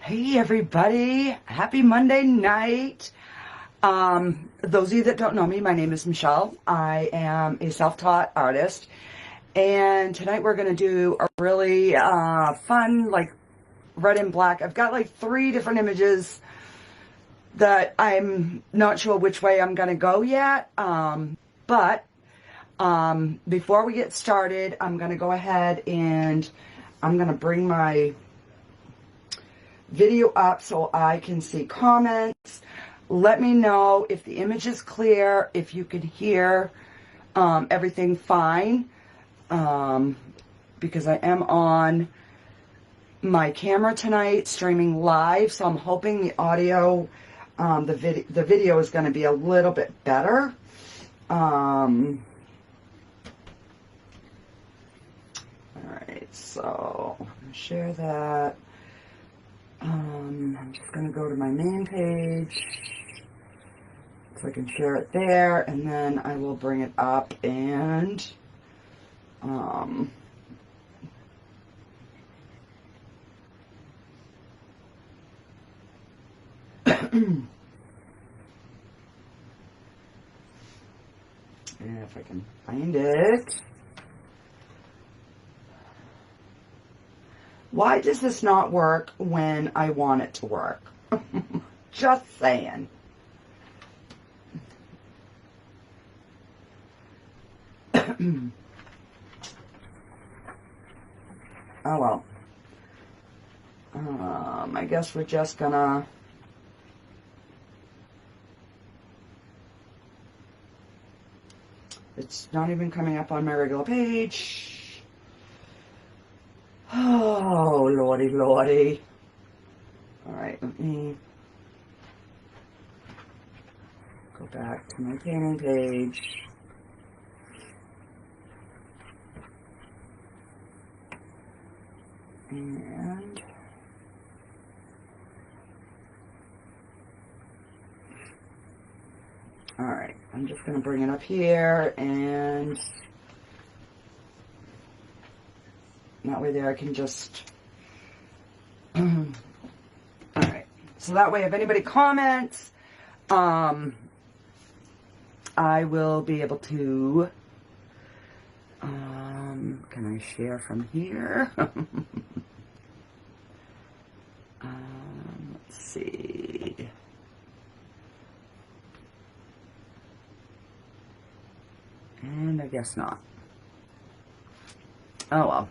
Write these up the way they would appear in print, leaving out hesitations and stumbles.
Hey everybody, happy Monday night. Those of you that don't know me, my name is Michelle. I am a self-taught artist, and tonight we're going to do a really fun, like, red and black. I've got like 3 different images that I'm not sure which way I'm going to go yet, but before we get started, I'm going to go ahead and I'm going to bring my video up so I can see comments. Let me know if the image is clear, if you can hear everything fine, because I am on my camera tonight streaming live, so I'm hoping the audio, the video is going to be a little bit better. All right, so I'm going to share that. I'm just going to go to my main page so I can share it there, and then I will bring it up and and if I can find it. Why does this not work when I want it to work? Just saying. Oh well. I guess we're just gonna... It's not even coming up on my regular page. Oh, lordy, lordy. All right, let me go back to my painting page. And all right, I'm just going to bring it up here, and that way there I can just, all right. So that way if anybody comments, I will be able to, can I share from here? Let's see. And I guess not. Oh well.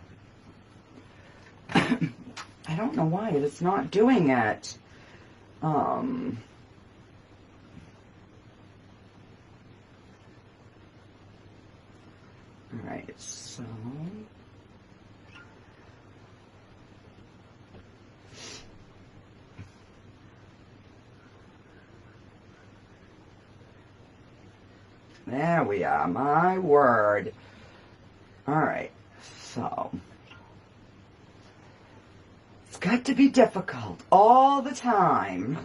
I don't know why it's not doing it. All right, so there we are, my word. All right, so it's got to be difficult all the time.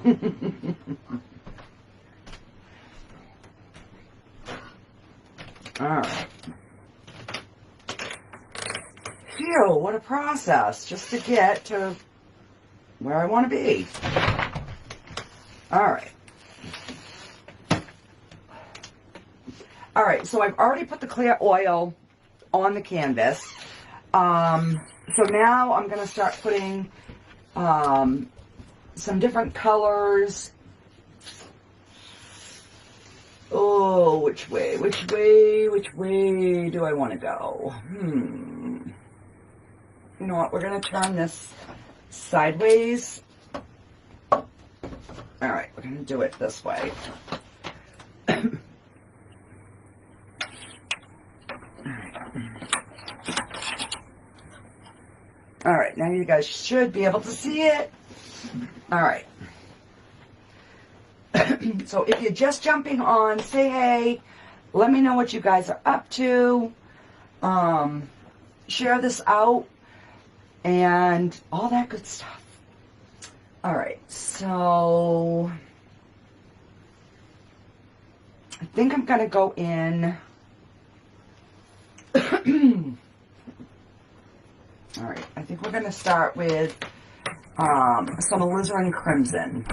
All right. Phew, what a process just to get to where I want to be. All right. All right, so I've already put the clear oil on the canvas. So now I'm going to start putting some different colors. Oh, which way do I want to go? You know what, we're going to turn this sideways. All right, we're going to do it this way. All right, now you guys should be able to see it. All right. So if you're just jumping on, say hey. Let me know what you guys are up to. Share this out and all that good stuff. All right, so I think I'm going to go in. All right, I think we're going to start with some alizarin crimson.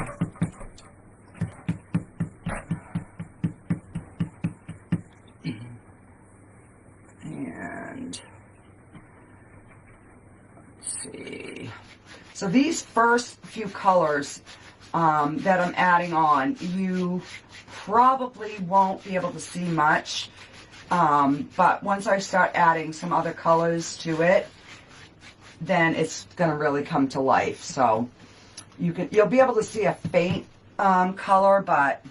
And let's see. So these first few colors that I'm adding on, you probably won't be able to see much, but once I start adding some other colors to it, then it's going to really come to life. So you'll be able to see a faint color, but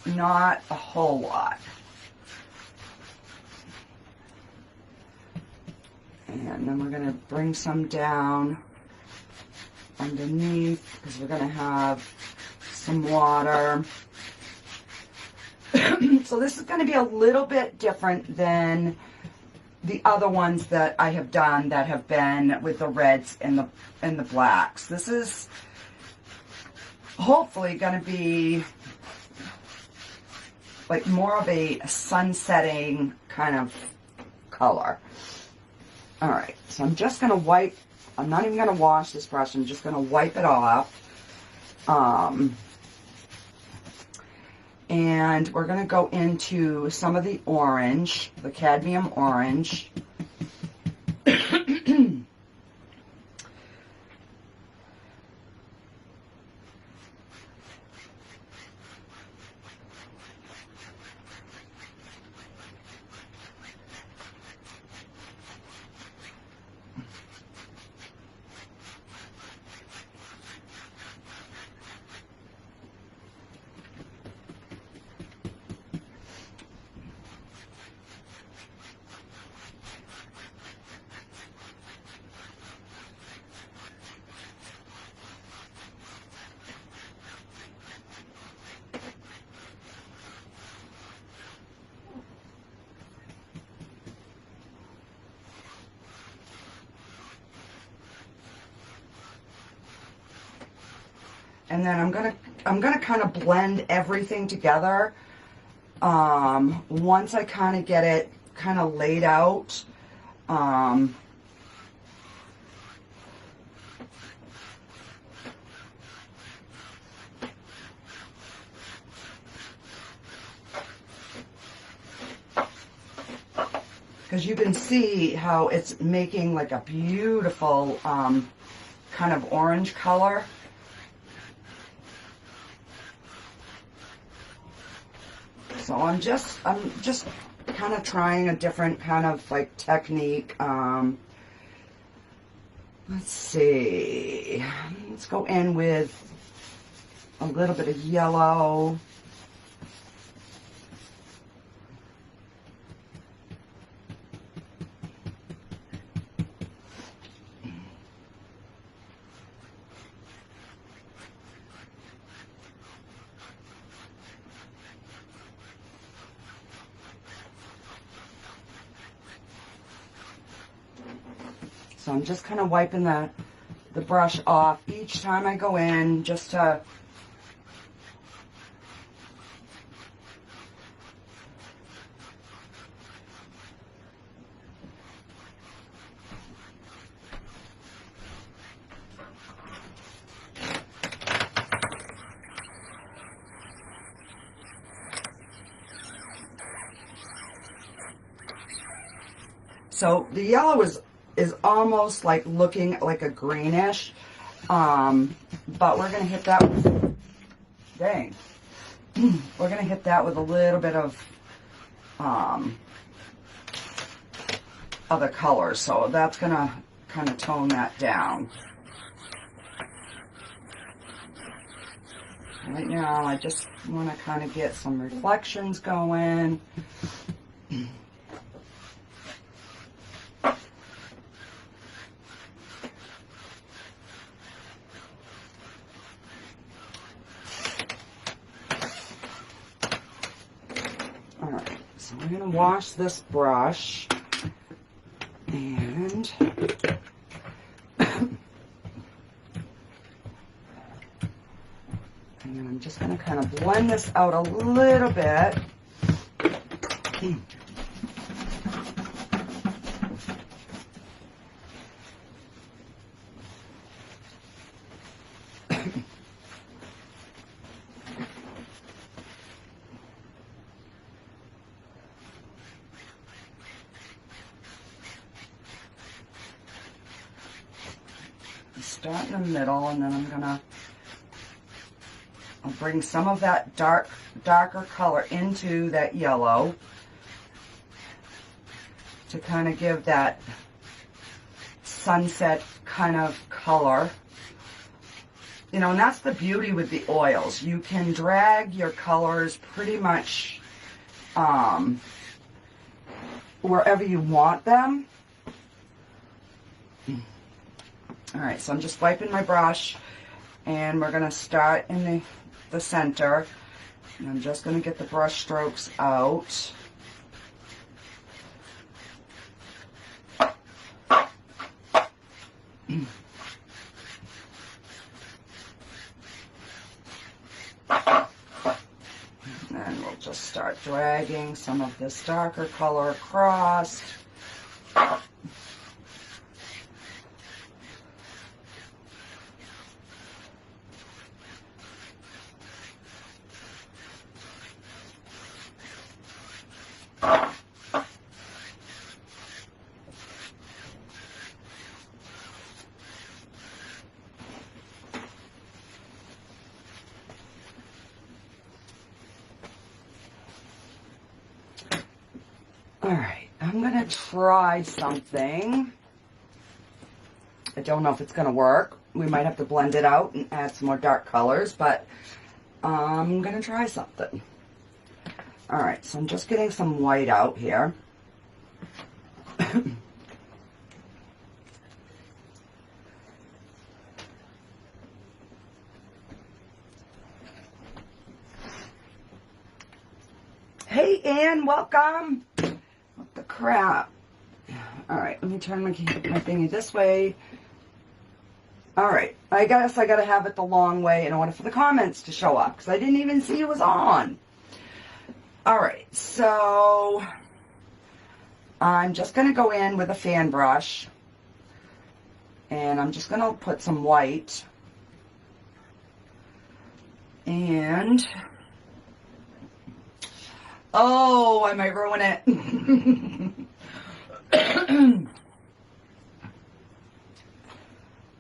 not a whole lot. And then we're going to bring some down underneath because we're going to have some water. So this is going to be a little bit different than the other ones that I have done that have been with the reds and the blacks. This is hopefully going to be like more of a sunsetting kind of color. All right, so I'm just going to wipe. I'm not even going to wash this brush. I'm just going to wipe it off. And we're going to go into some of the orange, the cadmium orange. And then I'm gonna kind of blend everything together. Once I kind of get it kind of laid out, because you can see how it's making like a beautiful kind of orange color. So I'm just kind of trying a different kind of like technique. Let's see. Let's go in with a little bit of yellow. So I'm just kind of wiping the brush off each time I go in, just to so the yellow is almost like looking like a greenish, but we're going to hit that with, dang, we're going to hit that with a little bit of other colors, so that's going to kind of tone that down. Right now I just want to kind of get some reflections going. Alright, so I'm going to wash this brush, and I'm just going to kind of blend this out a little bit. start in the middle, and then I'll bring some of that darker color into that yellow to kind of give that sunset kind of color. You know, and that's the beauty with the oils. You can drag your colors pretty much wherever you want them. All right, so I'm just wiping my brush, and we're going to start in the center. And I'm just going to get the brush strokes out. And we'll just start dragging some of this darker color across. All right, I'm going to try something. I don't know if it's going to work. We might have to blend it out and add some more dark colors, but I'm going to try something. All right, so I'm just getting some white out here. Hey, Ann, welcome. What the crap? All right, let me turn my thingy this way. All right, I guess I got to have it the long way in order for the comments to show up, because I didn't even see it was on. All right, so I'm just going to go in with a fan brush, and I'm just going to put some white, and oh, I might ruin it.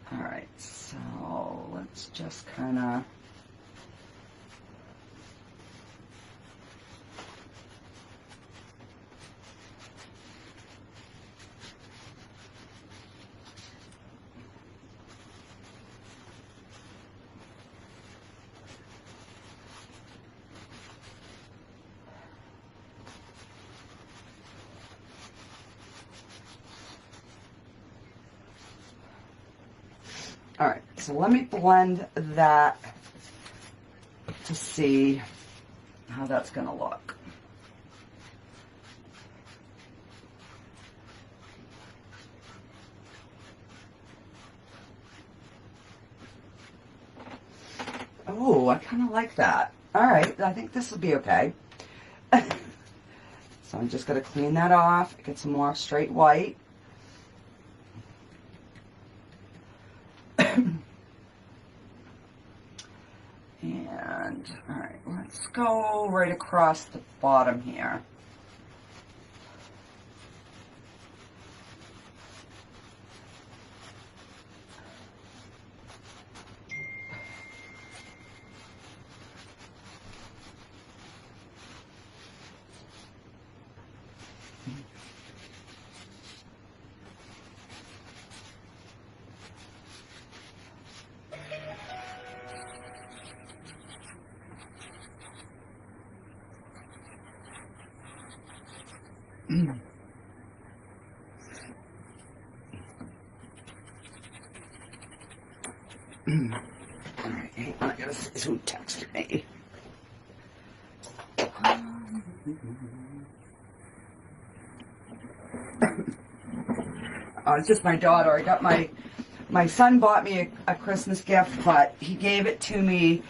All right, so let's just kind of all right, so let me blend that to see how that's going to look. Oh, I kind of like that. All right, I think this will be okay. So I'm just going to clean that off, get some more straight white. And, all right, let's go right across the bottom here. Alright, hang on, I gotta see who texted me. Oh, it's just my daughter. I got my son bought me a Christmas gift, but he gave it to me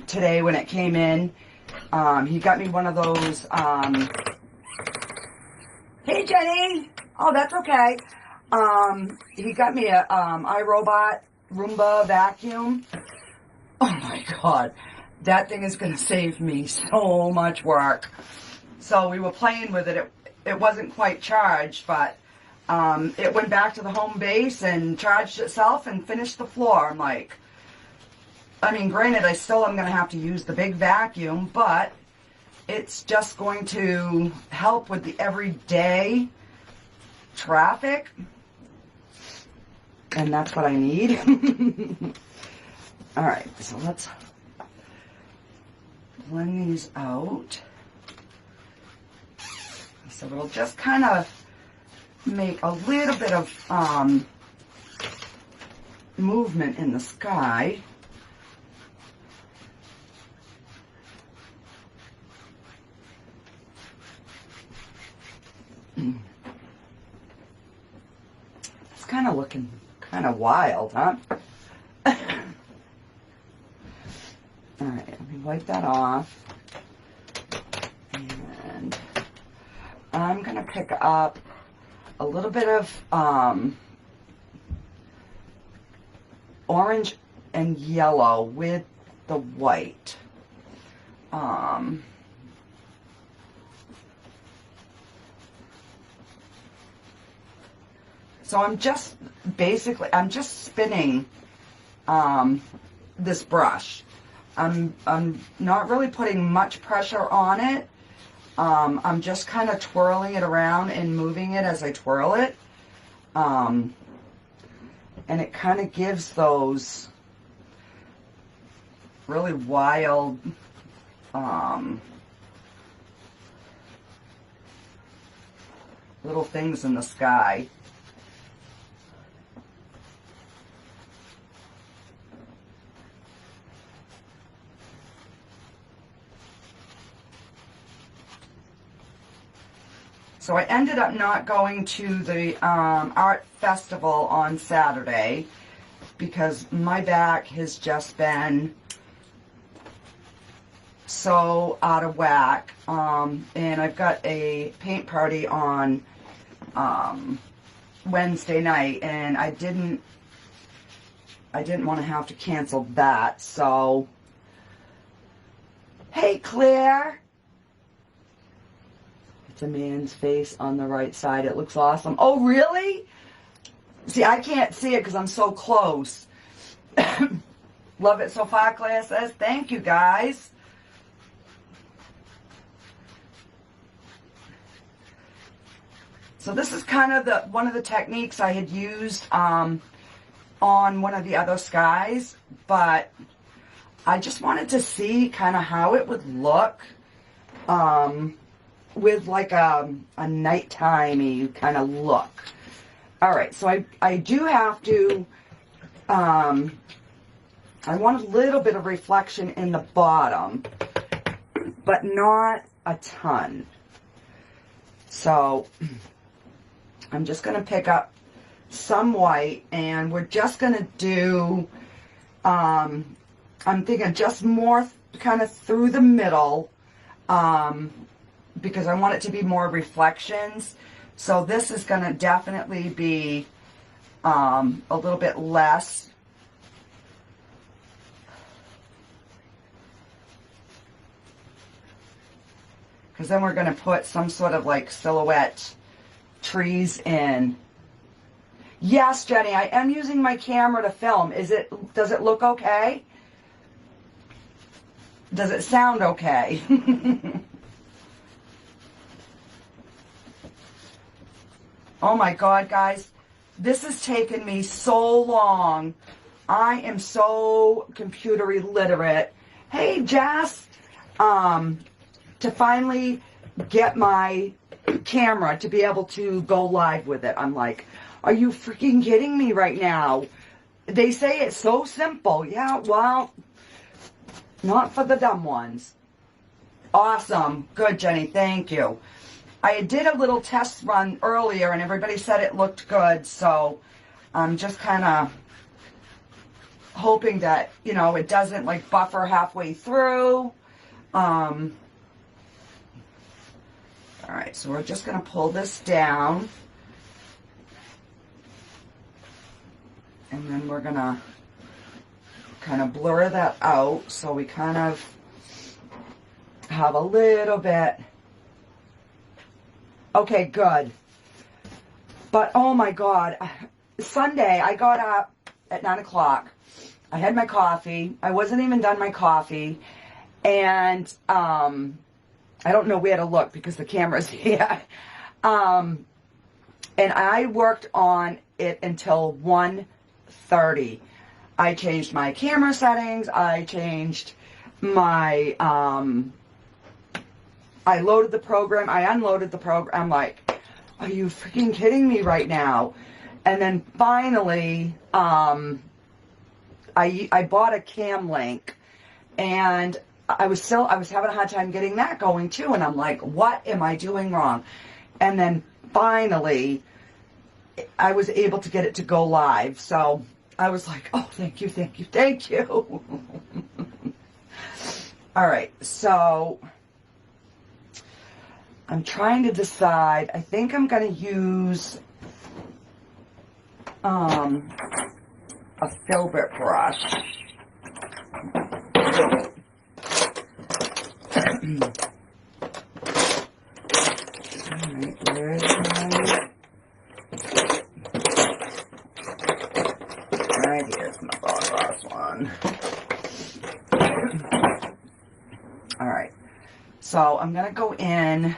today when it came in. He got me one of those, hey Jenny! Oh, that's okay. He got me a iRobot Roomba vacuum. Oh my God, that thing is going to save me so much work. So we were playing with it. It wasn't quite charged, but it went back to the home base and charged itself and finished the floor. I'm like, I mean, granted, I still am going to have to use the big vacuum, but it's just going to help with the everyday traffic. And that's what I need. All right, so let's blend these out. So it'll just kind of make a little bit of movement in the sky. It's kind of looking kind of wild, huh? All right, let me wipe that off. And I'm going to pick up a little bit of orange and yellow with the white. So I'm just spinning this brush. I'm not really putting much pressure on it. I'm just kind of twirling it around and moving it as I twirl it. And it kind of gives those really wild little things in the sky. So I ended up not going to the art festival on Saturday because my back has just been so out of whack. And I've got a paint party on Wednesday night, and I didn't want to have to cancel that. So, hey Claire. It's a man's face on the right side. It looks awesome. Oh, really? See, I can't see it because I'm so close. Love it so far, Claire says. Thank you, guys. So this is kind of one of the techniques I had used on one of the other skies, but I just wanted to see kind of how it would look with like a nighttime-y kind of look. All right, so I do have to, I want a little bit of reflection in the bottom, but not a ton. So I'm just going to pick up some white, and we're just going to do, I'm thinking just more kind of through the middle, because I want it to be more reflections. So this is going to definitely be a little bit less. Because then we're going to put some sort of like silhouette trees in. Yes, Jenny, I am using my camera to film. Does it look okay? Does it sound okay? Oh my God, guys, this has taken me so long. I am so computer illiterate. Hey, Jess, to finally get my camera to be able to go live with it. I'm like, are you freaking kidding me right now? They say it's so simple. Yeah, well, not for the dumb ones. Awesome. Good, Jenny. Thank you. I did a little test run earlier and everybody said it looked good, so I'm just kind of hoping that, you know, it doesn't like buffer halfway through. All right, so we're just going to pull this down. And then we're going to kind of blur that out so we kind of have a little bit. Okay, good. But oh my God, Sunday I got up at 9 o'clock. I had my coffee. I wasn't even done my coffee. And I don't know where to look because the camera's here. And I worked on it until 1:30. I changed my camera settings. I changed my, I loaded the program. I unloaded the program. I'm like, are you freaking kidding me right now? And then finally, I bought a Cam Link, and I was having a hard time getting that going too. And I'm like, what am I doing wrong? And then finally, I was able to get it to go live. So I was like, oh, thank you, thank you, thank you. All right, so I'm trying to decide. I think I'm going to use a filbert brush. Alright, where's my... Right here's my last one. Alright, so I'm going to go in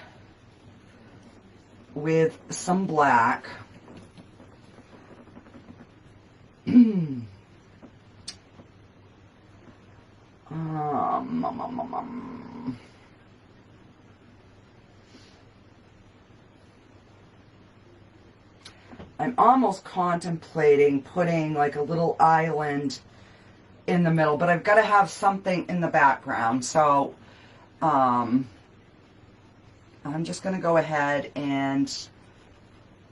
with some black. I'm almost contemplating putting like a little island in the middle, but I've got to have something in the background. So I'm just going to go ahead and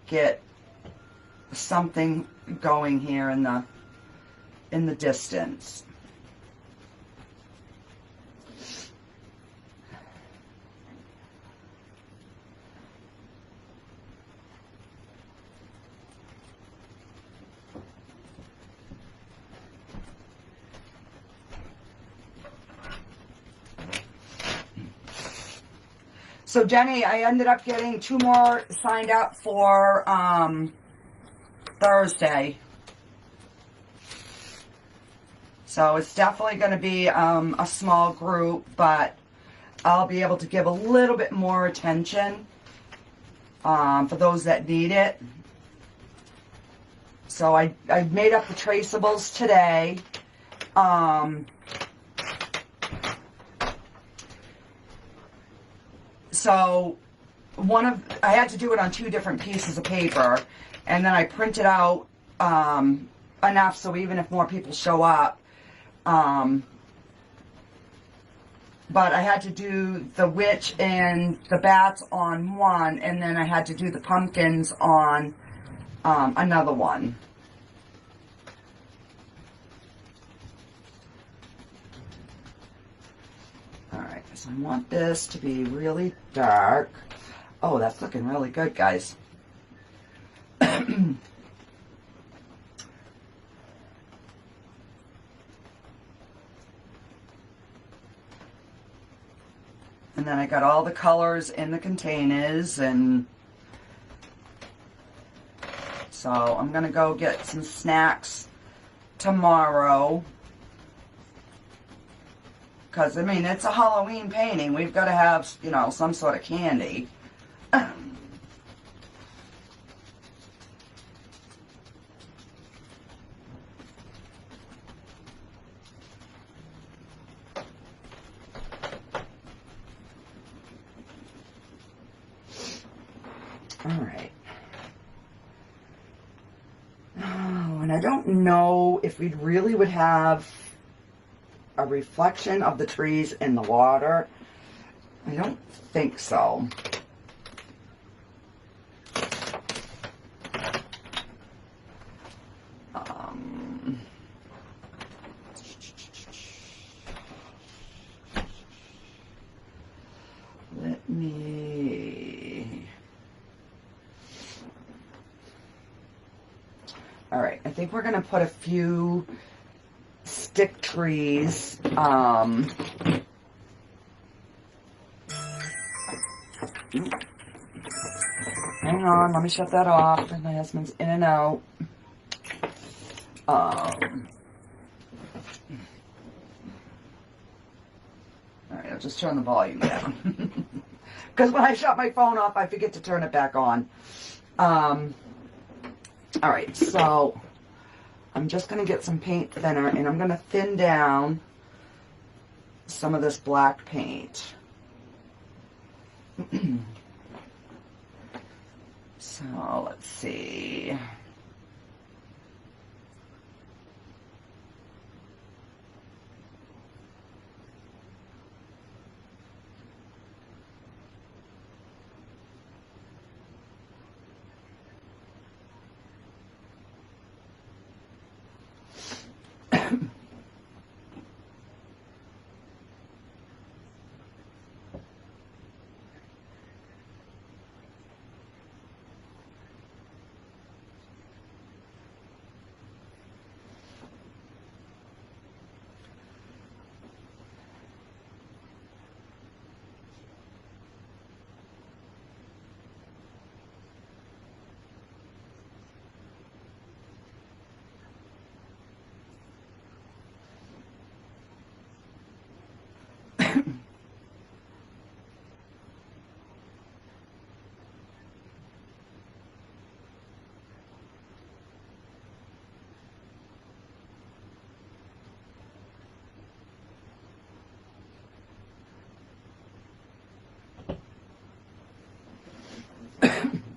get something going here in the distance. So Jenny, I ended up getting 2 more signed up for Thursday. So it's definitely going to be a small group, but I'll be able to give a little bit more attention for those that need it. So I made up the traceables today. So I had to do it on 2 different pieces of paper, and then I printed out enough so even if more people show up, but I had to do the witch and the bats on one, and then I had to do the pumpkins on another one. Alright, so I want this to be really dark. Oh, that's looking really good, guys. And then I got all the colors in the containers, and so I'm going to go get some snacks tomorrow. Because, I mean, it's a Halloween painting. We've got to have, you know, some sort of candy. Alright. Oh, and I don't know if we really would have a reflection of the trees in the water. I don't think so. Let me... Alright, I think we're going to put a few stick trees. Hang on, let me shut that off. My husband's in and out. Alright, I'll just turn the volume down. Because when I shut my phone off, I forget to turn it back on. Alright, so I'm just going to get some paint thinner, and I'm going to thin down some of this black paint. So, let's see.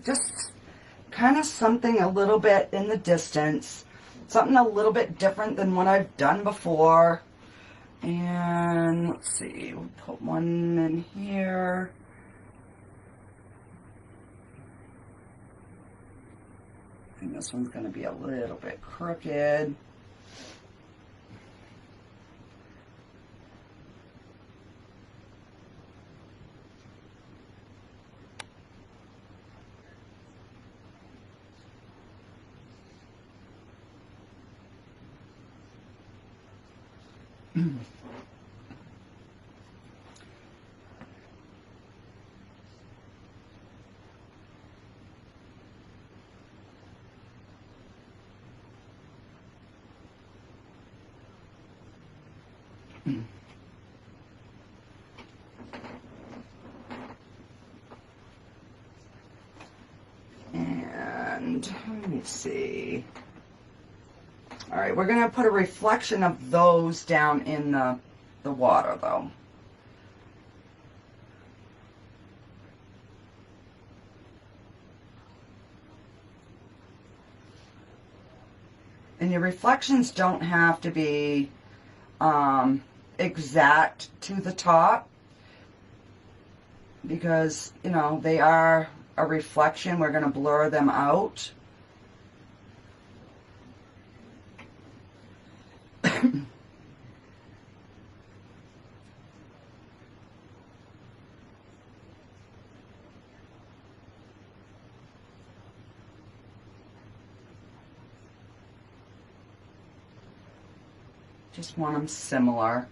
Just kind of something a little bit in the distance, something a little bit different than what I've done before. And let's see, we'll put one in here. And this one's going to be a little bit crooked. And let me see. All right, we're going to put a reflection of those down in the water, though. And your reflections don't have to be exact to the top, because, you know, they are a reflection. We're going to blur them out. Just want them similar.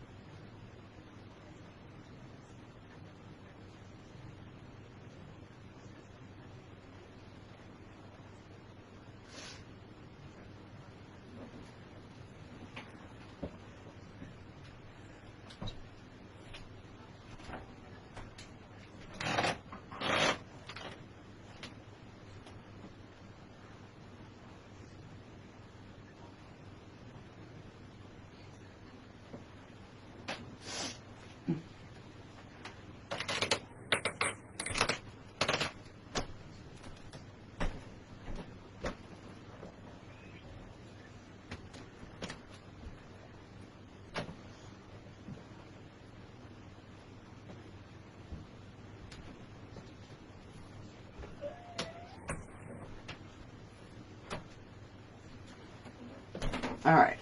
All right,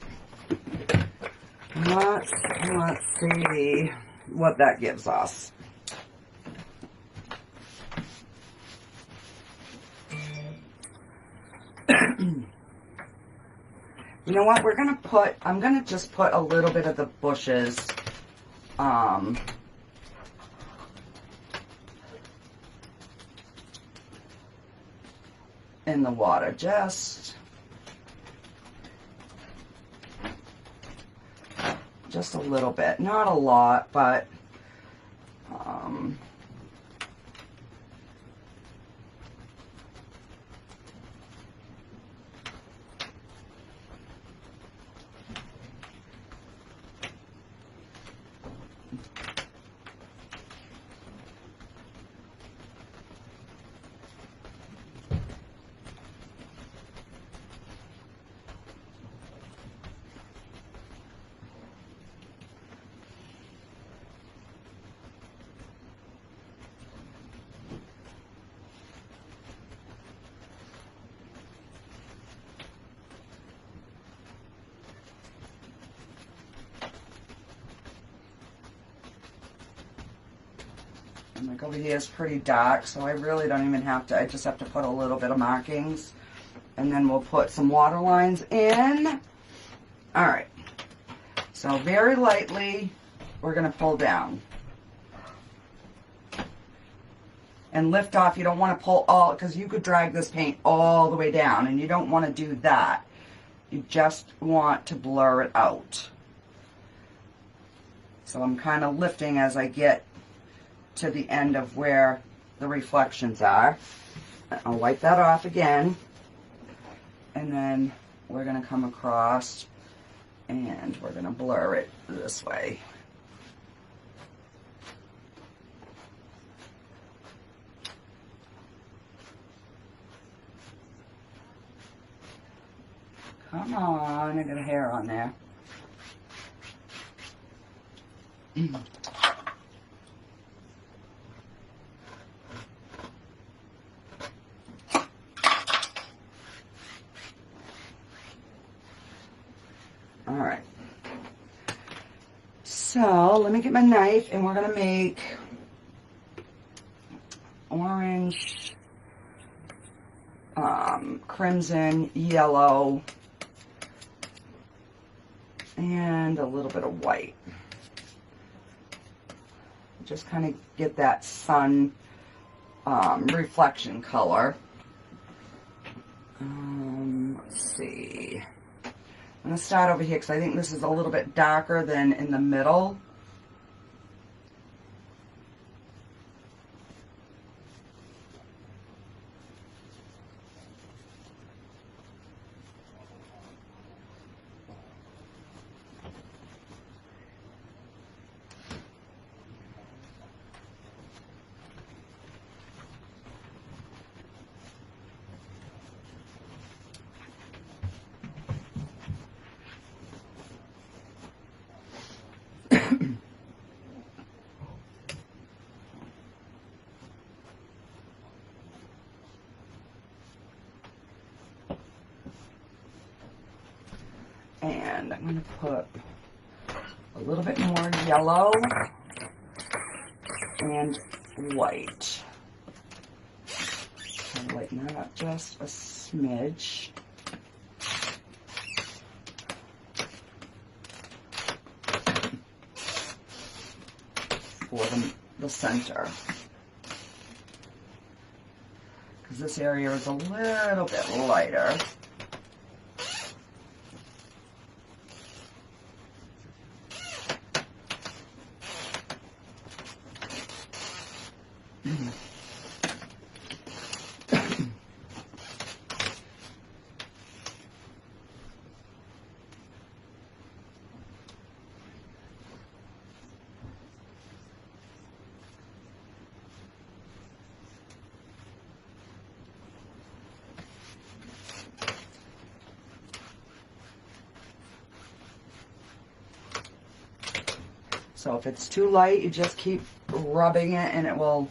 let's see what that gives us. You know what, I'm gonna just put a little bit of the bushes, in the water, just a little bit, not a lot, but and like over here is pretty dark, so I really don't even have to, I just have to put a little bit of markings, and then we'll put some water lines in. All right, so very lightly, we're gonna pull down. And lift off, you don't wanna pull all, because you could drag this paint all the way down, and you don't wanna do that. You just want to blur it out. So I'm kind of lifting as I get to the end of where the reflections are. I'll wipe that off again, and then we're going to come across and we're going to blur it this way. Come on, I got a hair on there. All right. So let me get my knife, and we're going to make orange, crimson, yellow, and a little bit of white. Just kind of get that sun reflection color. Let's see. I'm going to start over here because I think this is a little bit darker than in the middle. And I'm going to put a little bit more yellow and white. I'll lighten that up just a smidge. For the center. Because this area is a little bit lighter. So if it's too light, you just keep rubbing it and it will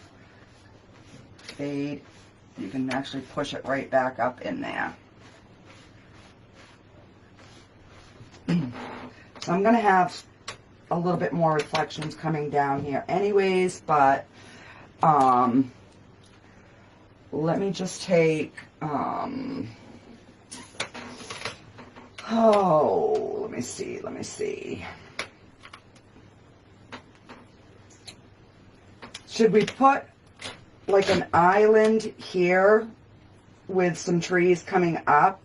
fade. You can actually push it right back up in there. So I'm going to have a little bit more reflections coming down here anyways, but let me just take, let me see. Should we put like an island here with some trees coming up.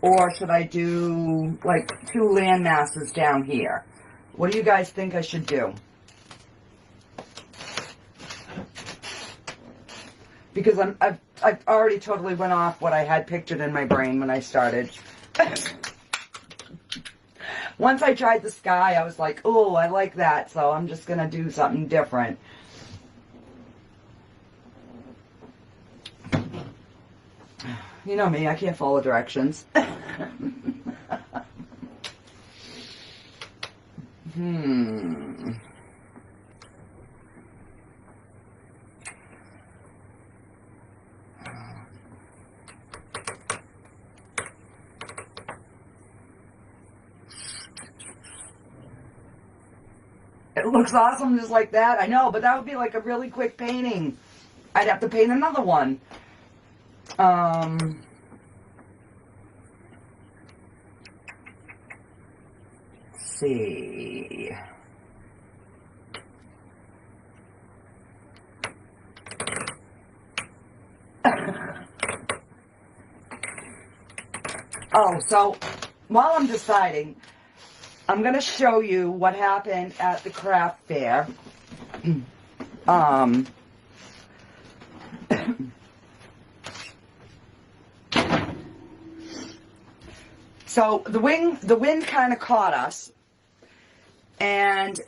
Or should I do like 2 land masses down here? What do you guys think I should do? Because I've already totally went off what I had pictured in my brain when I started. Once I tried the sky, I was like, oh, I like that, so I'm just going to do something different. You know me, I can't follow directions. It looks awesome just like that. I know, but that would be like a really quick painting. I'd have to paint another one. Let's see. Oh, so while I'm deciding, I'm going to show you what happened at the craft fair. So the wind kind of caught us, and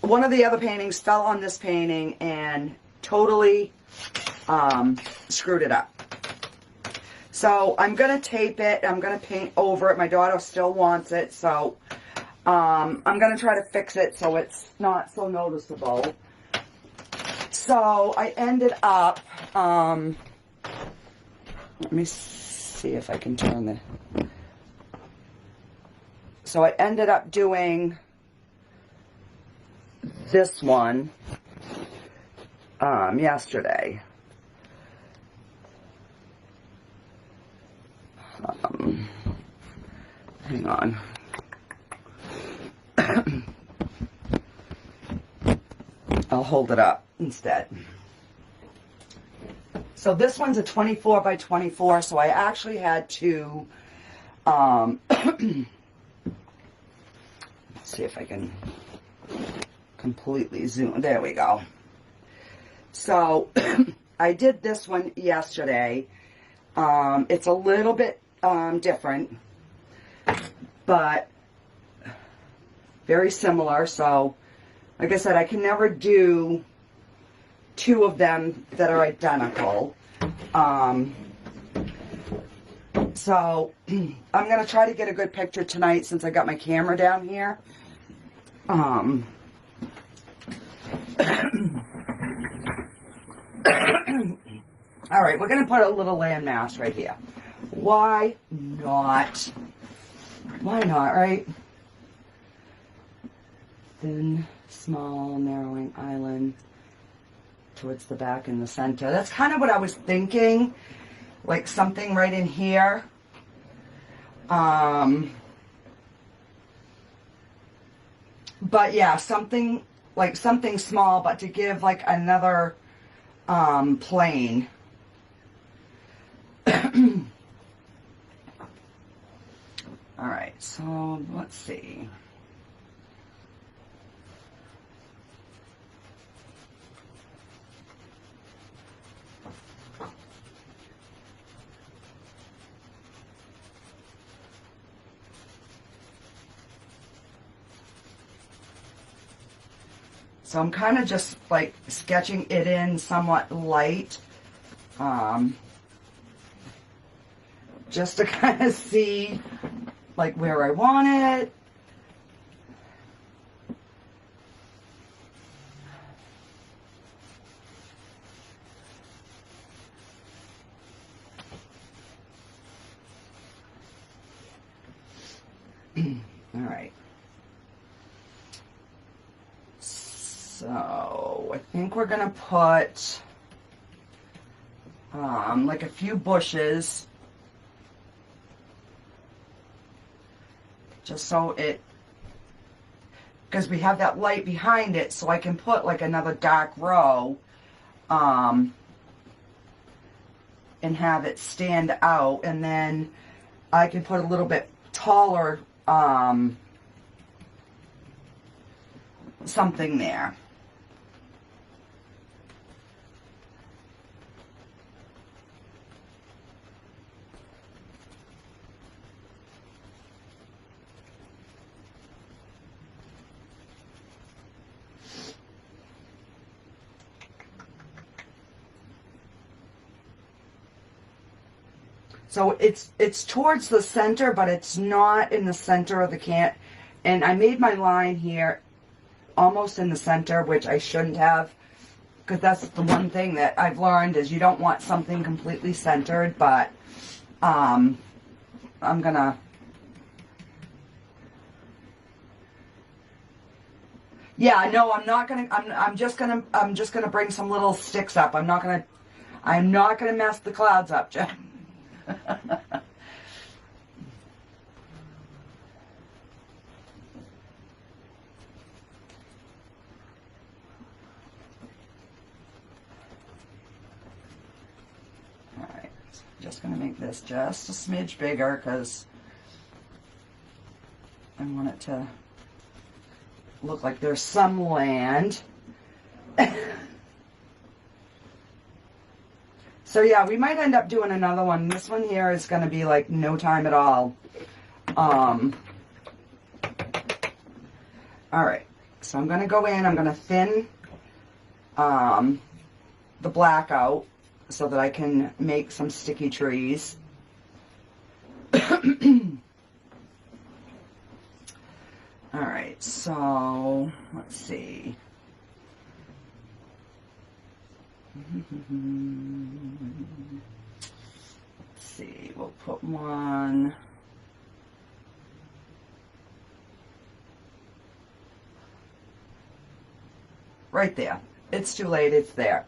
one of the other paintings fell on this painting and totally screwed it up. So I'm going to tape it. I'm going to paint over it. My daughter still wants it, so I'm going to try to fix it so it's not so noticeable. So I ended up, let me see if I can turn the... So I ended up doing this one yesterday. Hang on. I'll hold it up instead. So this one's a 24 by 24, so I actually had to see if I can completely zoom. There we go. So I did this one yesterday. It's a little bit different, but very similar. So like I said, I can never do 2 of them that are identical. So I'm going to try to get a good picture tonight since I got my camera down here. All right, we're going to put a little landmass right here. Why not? Why not, right? Thin, small, narrowing island towards the back and the center. That's kind of what I was thinking. Like something right in here. But yeah, something like something small, but to give like another plane. All right, so let's see. So I'm kind of just like sketching it in somewhat light, just to kind of see like where I want it. All right. So I think we're gonna put like a few bushes, just so it because we have that light behind it, so I can put like another dark row and have it stand out, and then I can put a little bit taller something there. So it's towards the center, but it's not in the center of the can. And I made my line here almost in the center, which I shouldn't have, because that's the one thing that I've learned is you don't want something completely centered. But I'm gonna, yeah, no, I'm not gonna. I'm just gonna bring some little sticks up. I'm not gonna mess the clouds up, Jen. Alright, just going to make this just a smidge bigger because I want it to look like there's some land. So yeah, we might end up doing another one. This one here is going to be like no time at all. Alright, so I'm going to go in, I'm going to thin the black out so that I can make some sticky trees. Alright, so let's see. Let's see, we'll put one right there. It's too late, it's there.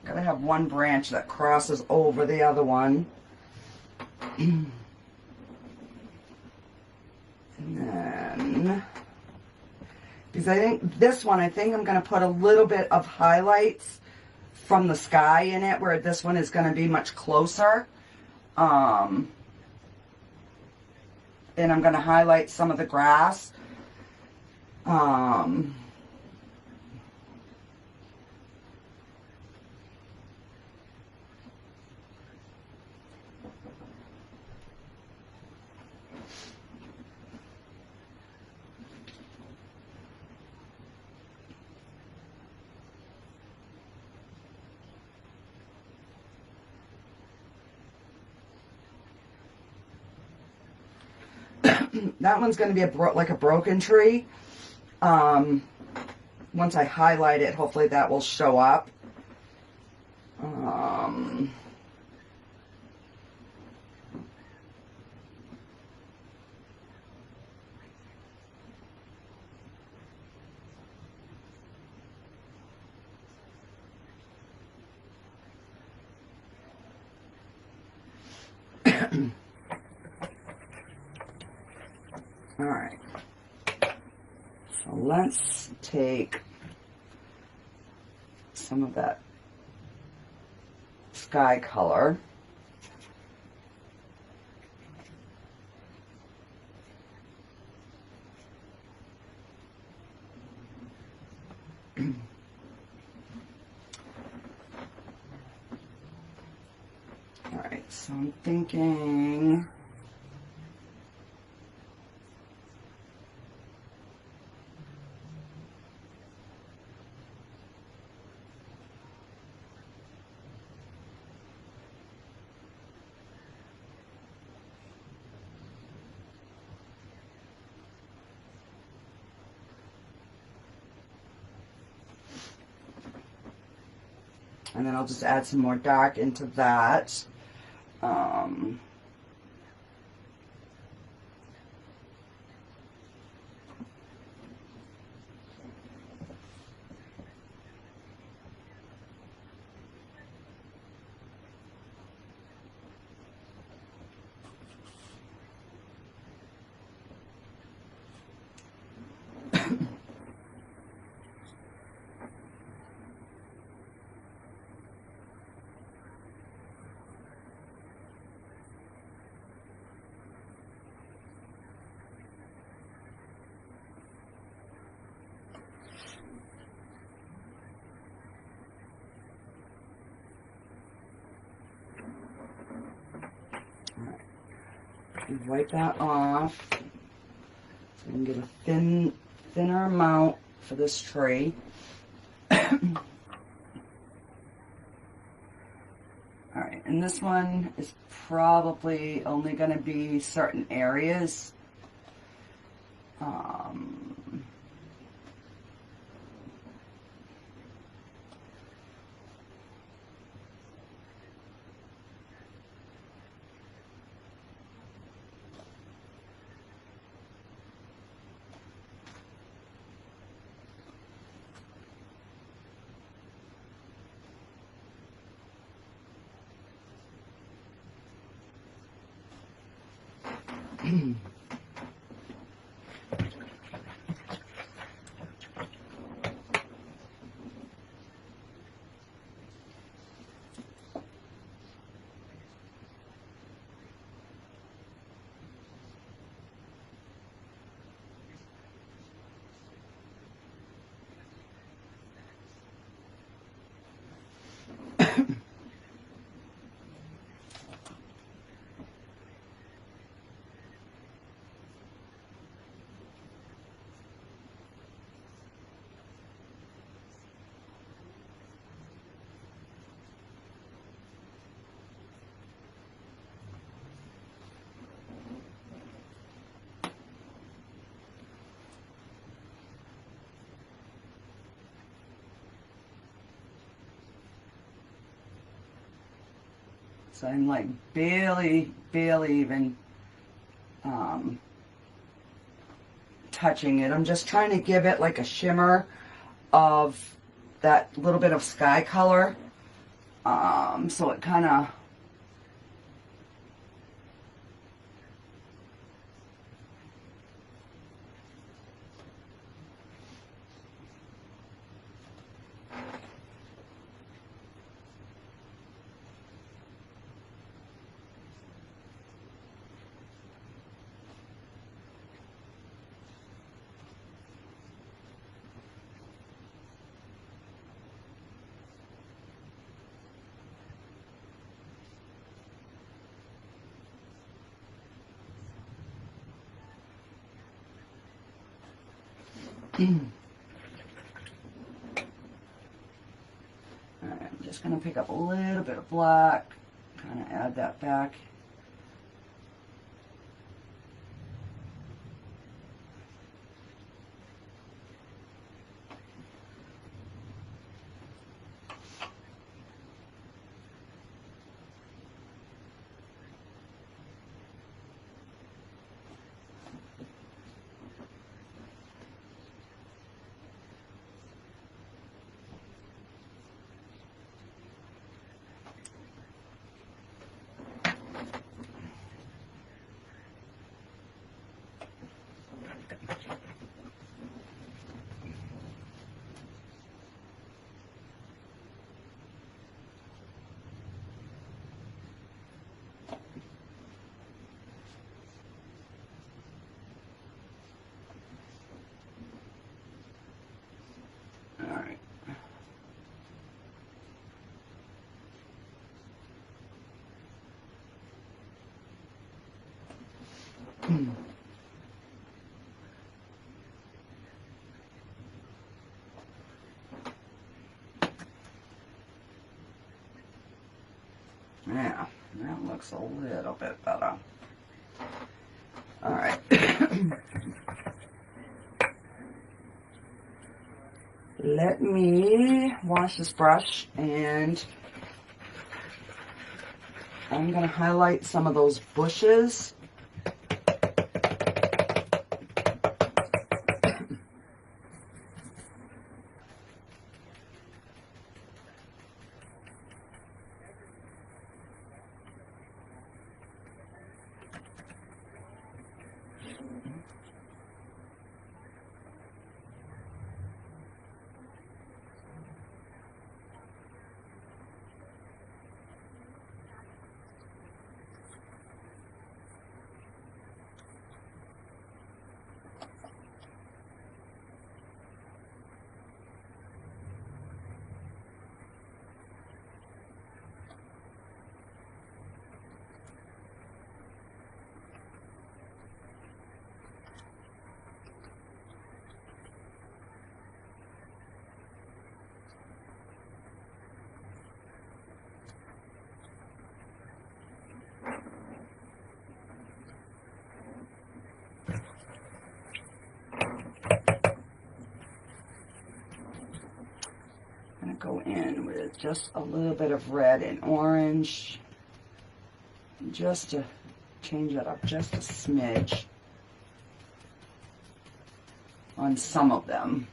Gotta have one branch that crosses over the other one. And then, because I think this one, I think I'm going to put a little bit of highlights from the sky in it, where this one is going to be much closer. And I'm going to highlight some of the grass. That one's going to be like a broken tree. Once I highlight it, hopefully that will show up. All right. So let's take some of that sky color. All right, so I'm thinking and then I'll just add some more dark into that. Wipe that off so we can get a thinner amount for this tree. Alright, and this one is probably only going to be certain areas. So I'm like barely even touching it. I'm just trying to give it like a shimmer of that little bit of sky color. So it kind of I'm just going to pick up a little bit of black, kind of add that back. All right. Yeah, that looks a little bit better. All right. Let me wash this brush, and I'm going to highlight some of those bushes. I'm going to go in with just a little bit of red and orange, just to change it up just a smidge on some of them.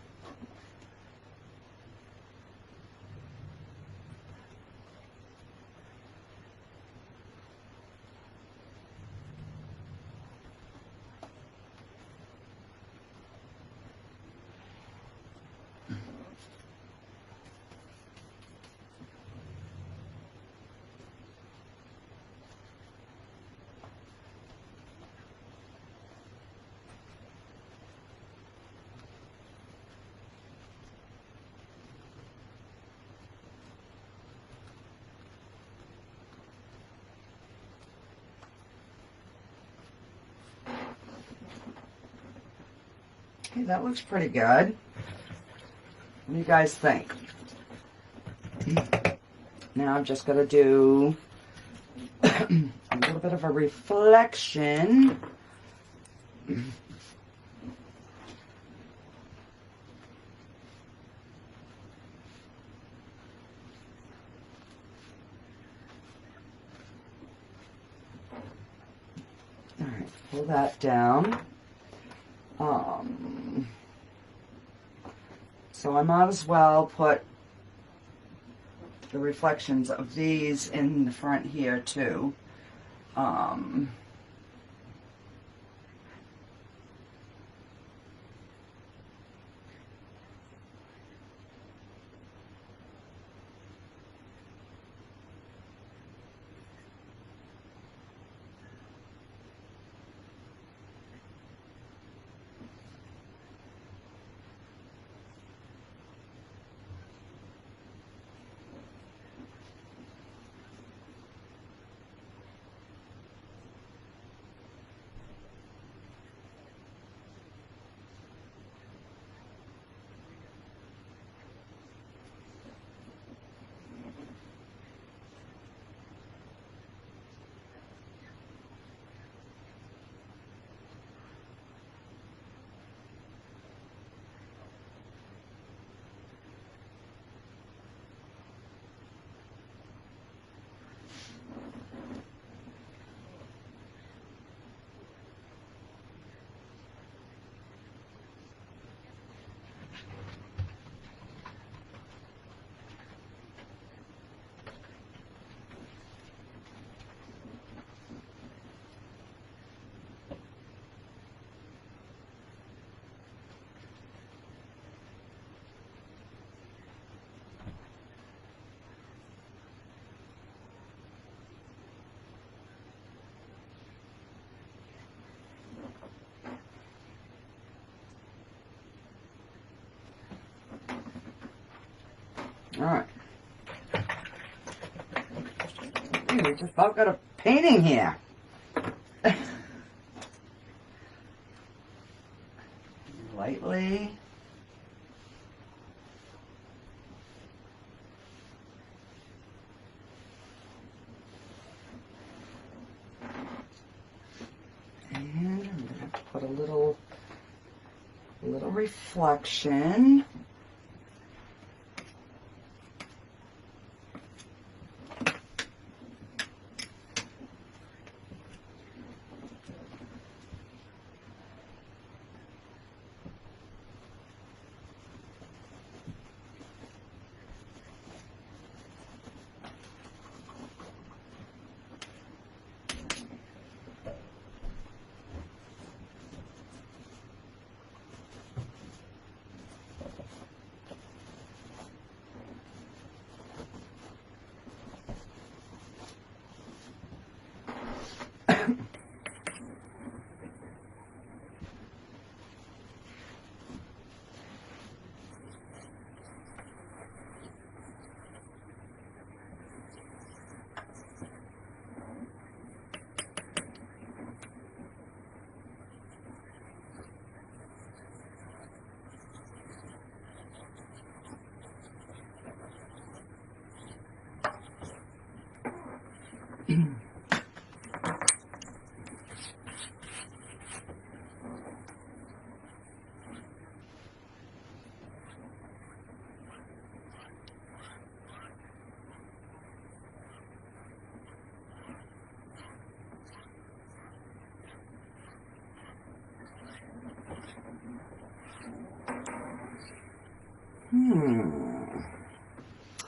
Okay, that looks pretty good. What do you guys think? Now I'm just going to do a little bit of a reflection. All right, pull that down. So I might as well put the reflections of these in the front here too. All right. Hey, we just about got a painting here. Lightly. And I'm going to put a little reflection.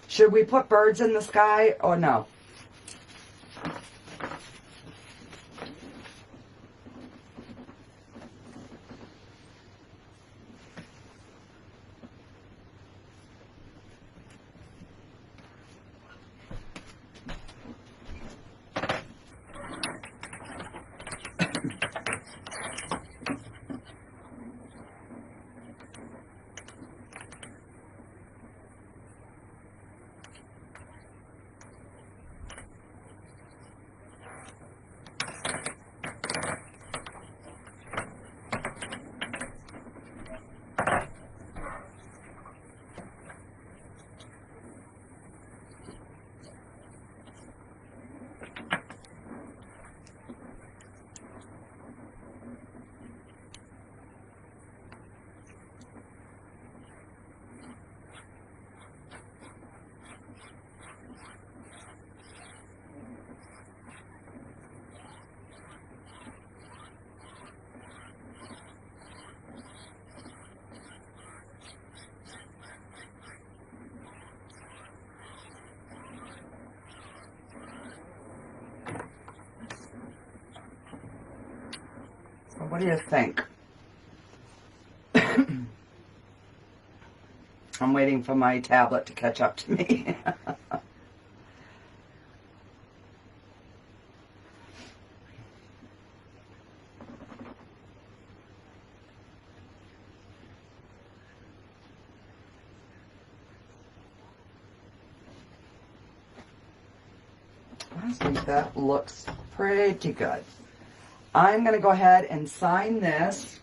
Should we put birds in the sky or no? What do you think? I'm waiting for my tablet to catch up to me. I think that looks pretty good. I'm going to go ahead and sign this.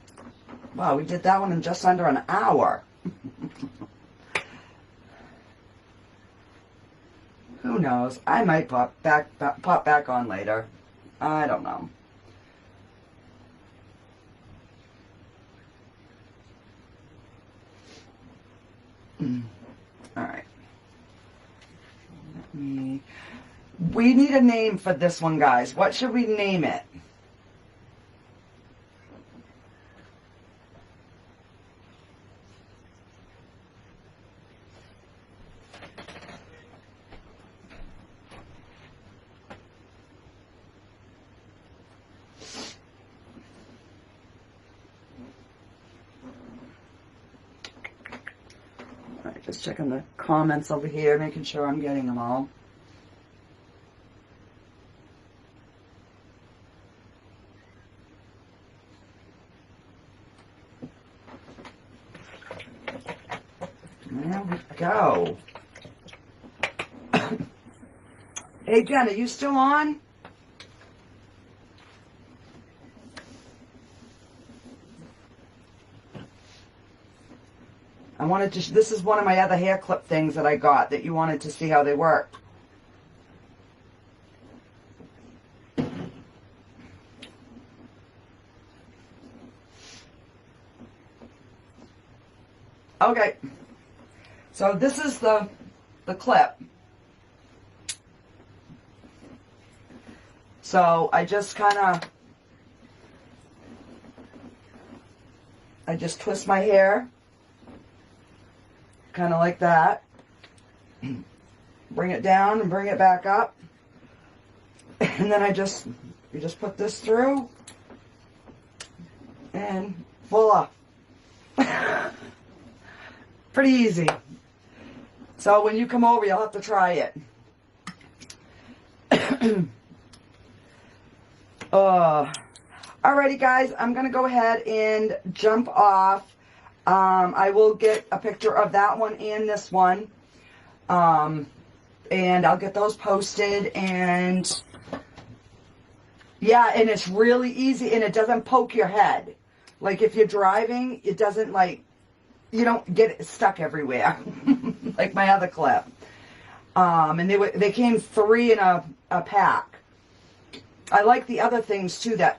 Wow, we did that one in just under an hour. Who knows? I might pop back on later. I don't know. All right. We need a name for this one, guys. What should we name it? All right, just checking the comments over here, making sure I'm getting them all. There we go. Hey, Jen, are you still on? I wanted to, this is one of my other hair clip things that I got that you wanted to see how they work. Okay, so this is the clip. So I just twist my hair, kind of like that. Bring it down and bring it back up. And then you just put this through and voila. Pretty easy. So when you come over, you'll have to try it. Alrighty guys, I'm going to go ahead and jump off. I will get a picture of that one and this one. And I'll get those posted. And yeah, and it's really easy and it doesn't poke your head. Like if you're driving, it doesn't you don't get it stuck everywhere. Like my other clip. And they came 3 in a pack. I like the other things too, like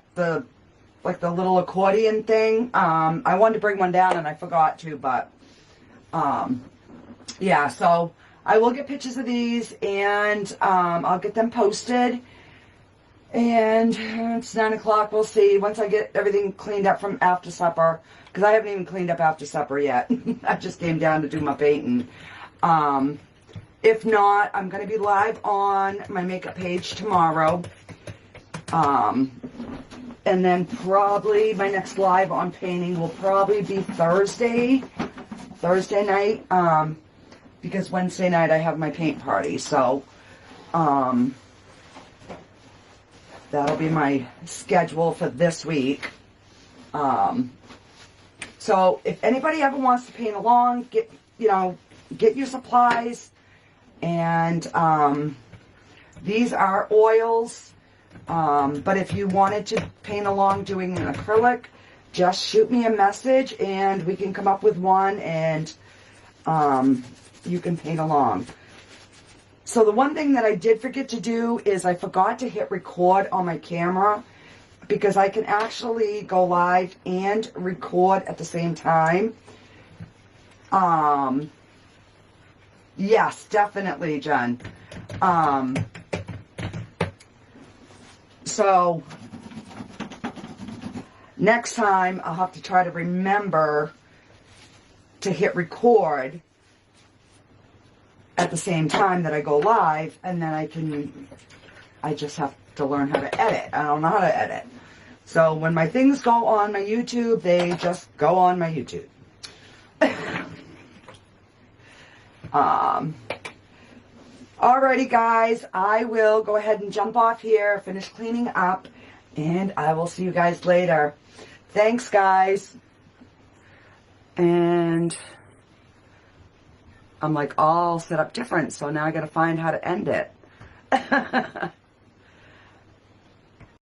the little accordion thing. I wanted to bring one down and I forgot to, but yeah, so I will get pictures of these and I'll get them posted. And it's 9 o'clock, we'll see, once I get everything cleaned up from after supper, because I haven't even cleaned up after supper yet. I just came down to do my painting. If not, I'm going to be live on my makeup page tomorrow. And then probably my next live on painting will probably be Thursday night, because Wednesday night I have my paint party, so, that'll be my schedule for this week. So if anybody ever wants to paint along, get your supplies, and, these are oils. But if you wanted to paint along doing an acrylic, just shoot me a message and we can come up with one and you can paint along. So the one thing that I did forget to do is I forgot to hit record on my camera, because I can actually go live and record at the same time. Yes, definitely, Jen. So next time I'll have to try to remember to hit record at the same time that I go live, and then I just have to learn how to edit. I don't know how to edit. So when my things go on my YouTube, they just go on my YouTube. Alrighty guys, I will go ahead and jump off here, finish cleaning up, and I will see you guys later. Thanks guys. And I'm like all set up different, so now I gotta find how to end it.